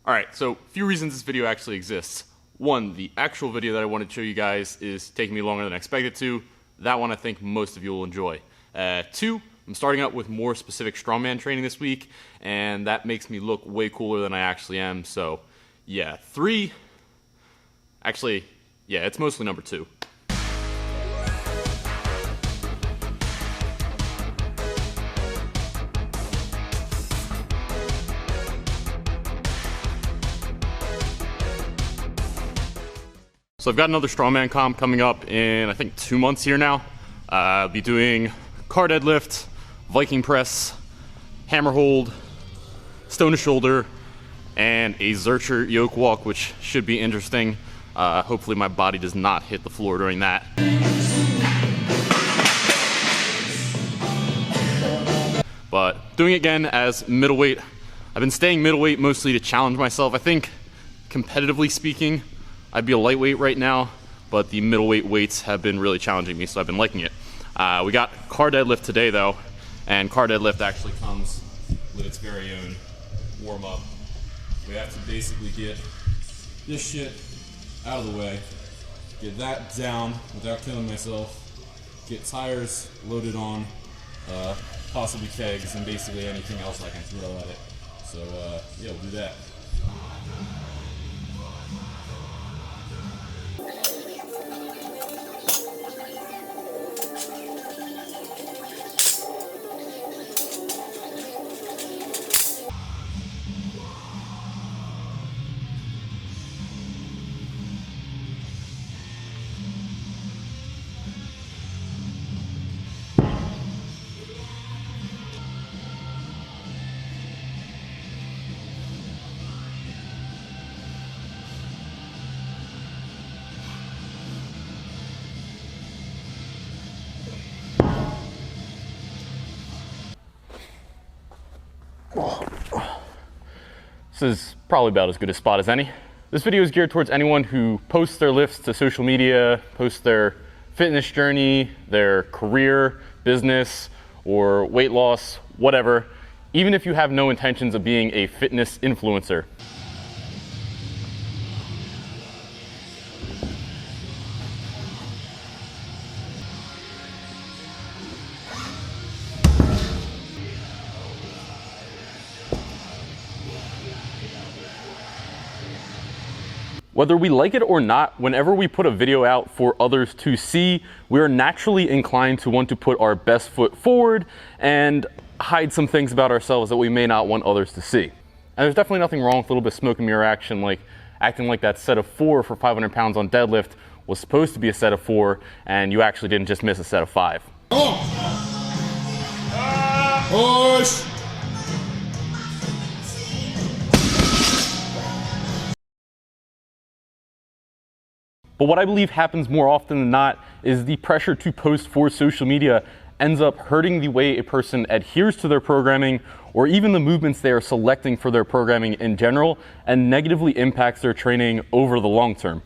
Alright, so a few reasons this video actually exists. One, the actual video that I wanted to show you guys is taking me longer than I expected to. That one I think most of you will enjoy. Two, I'm starting out with more specific strongman training this week, and that makes me look way cooler than I actually am, so yeah. Three, actually, yeah, it's mostly number two. So I've got another strongman comp coming up in, I think, 2 months here now. I'll be doing car deadlift, Viking press, hammer hold, stone to shoulder, and a Zercher yoke walk, which should be interesting. Hopefully my body does not hit the floor during that. But doing it again as middleweight. I've been staying middleweight mostly to challenge myself. I think, competitively speaking, I'd be a lightweight right now, but the middleweight weights have been really challenging me, so I've been liking it. We got car deadlift today though, and car deadlift actually comes with its very own warm-up. We have to basically get this shit out of the way, get that down without killing myself, get tires loaded on, possibly kegs, and basically anything else I can throw at it. So yeah, we'll do that. This is probably about as good a spot as any. This video is geared towards anyone who posts their lifts to social media, posts their fitness journey, their career, business, or weight loss, whatever, even if you have no intentions of being a fitness influencer. Whether we like it or not, whenever we put a video out for others to see, we are naturally inclined to want to put our best foot forward and hide some things about ourselves that we may not want others to see. And there's definitely nothing wrong with a little bit of smoke and mirror action, like acting like that set of 4 for 500 pounds on deadlift was supposed to be a set of 4, and you actually didn't just miss a set of 5. Push! But what I believe happens more often than not is the pressure to post for social media ends up hurting the way a person adheres to their programming or even the movements they are selecting for their programming in general, and negatively impacts their training over the long term.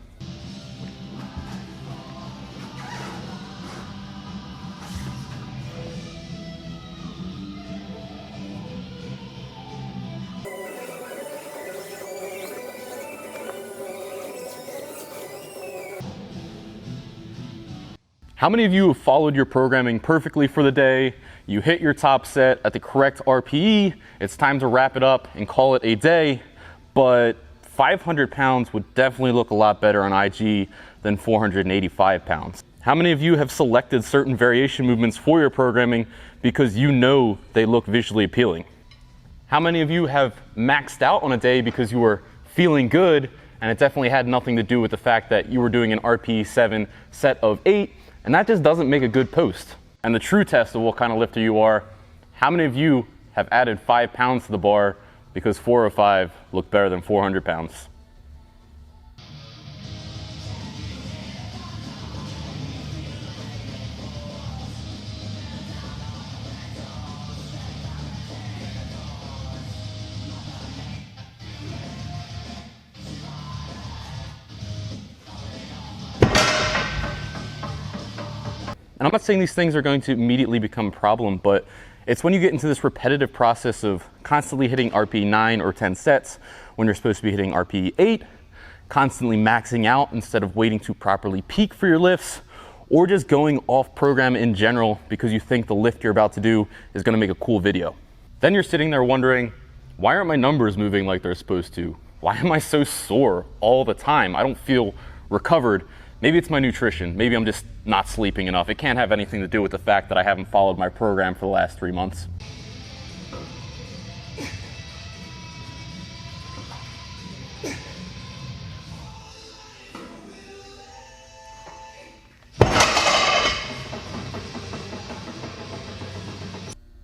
How many of you have followed your programming perfectly for the day? You hit your top set at the correct RPE, it's time to wrap it up and call it a day, but 500 pounds would definitely look a lot better on IG than 485 pounds. How many of you have selected certain variation movements for your programming because you know they look visually appealing? How many of you have maxed out on a day because you were feeling good and it definitely had nothing to do with the fact that you were doing an RPE 7 set of 8, and that just doesn't make a good post? And the true test of what kind of lifter you are, how many of you have added 5 pounds to the bar because 405 looked better than 400 pounds? And I'm not saying these things are going to immediately become a problem, but It's when you get into this repetitive process of constantly hitting RPE 9 or 10 sets when you're supposed to be hitting RPE 8, constantly maxing out instead of waiting to properly peak for your lifts, or just going off program in general because you think the lift you're about to do is gonna make a cool video. Then you're sitting there wondering, why aren't my numbers moving like they're supposed to? Why am I so sore all the time? I don't feel recovered. Maybe it's my nutrition. Maybe I'm just not sleeping enough. It can't have anything to do with the fact that I haven't followed my program for the last 3 months.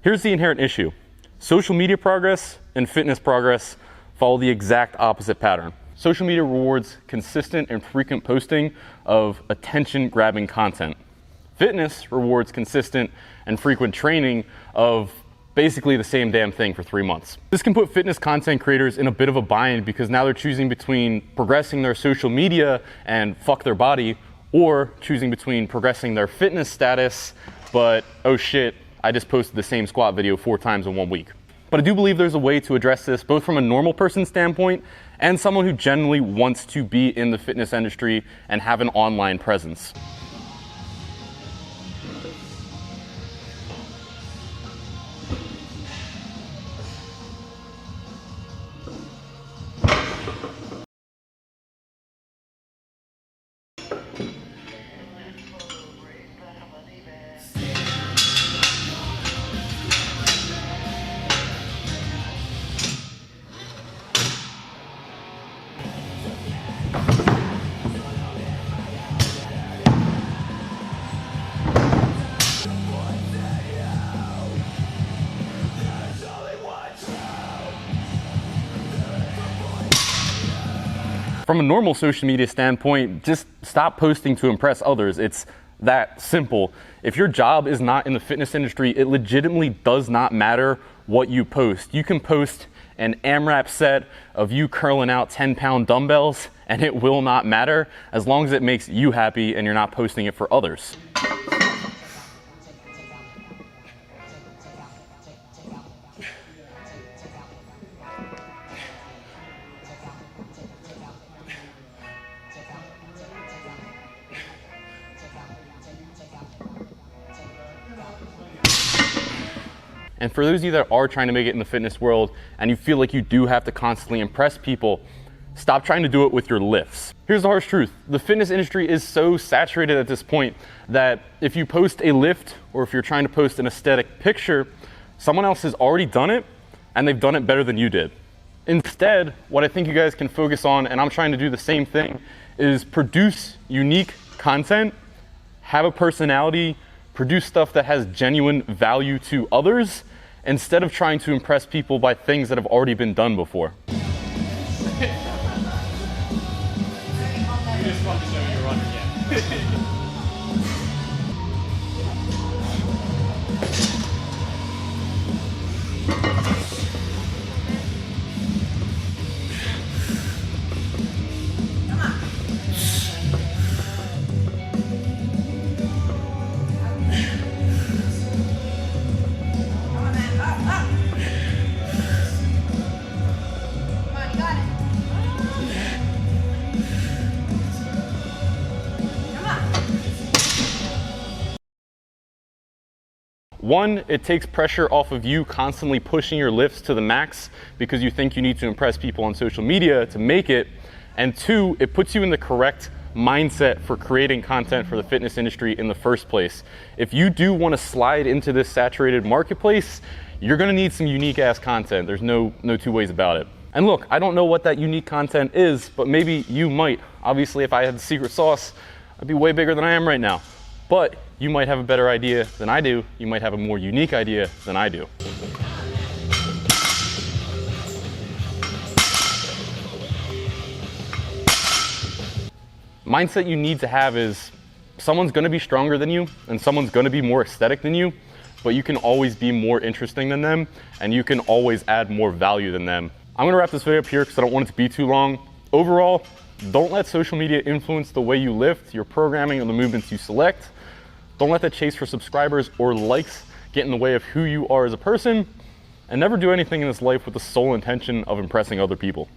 Here's the inherent issue. Social media progress and fitness progress follow the exact opposite pattern. Social media rewards consistent and frequent posting of attention-grabbing content. Fitness rewards consistent and frequent training of basically the same damn thing for 3 months. This can put fitness content creators in a bit of a bind because now they're choosing between progressing their social media and fuck their body, or choosing between progressing their fitness status, but oh shit, I just posted the same squat video 4 times in 1 week. But I do believe there's a way to address this both from a normal person standpoint and someone who genuinely wants to be in the fitness industry and have an online presence. From a normal social media standpoint, just stop posting to impress others. It's that simple. If your job is not in the fitness industry, it legitimately does not matter what you post. You can post an AMRAP set of you curling out 10-pound dumbbells and it will not matter as long as it makes you happy and you're not posting it for others. And for those of you that are trying to make it in the fitness world and you feel like you do have to constantly impress people, stop trying to do it with your lifts. Here's the harsh truth. The fitness industry is so saturated at this point that if you post a lift or if you're trying to post an aesthetic picture, someone else has already done it and they've done it better than you did. Instead, what I think you guys can focus on, and I'm trying to do the same thing, is produce unique content, have a personality, produce stuff that has genuine value to others, instead of trying to impress people by things that have already been done before. You just want to show you're running, yeah. One, it takes pressure off of you constantly pushing your lifts to the max because you think you need to impress people on social media to make it. And two, it puts you in the correct mindset for creating content for the fitness industry in the first place. If you do want to slide into this saturated marketplace, you're going to need some unique ass content. There's no two ways about it. And look, I don't know what that unique content is, but maybe you might. Obviously, if I had the secret sauce, I'd be way bigger than I am right now. But you might have a better idea than I do. You might have a more unique idea than I do. Mindset you need to have is someone's going to be stronger than you and someone's going to be more aesthetic than you, but you can always be more interesting than them and you can always add more value than them. I'm going to wrap this video up here because I don't want it to be too long. Overall, don't let social media influence the way you lift, your programming, or the movements you select. Don't let that chase for subscribers or likes get in the way of who you are as a person, and never do anything in this life with the sole intention of impressing other people.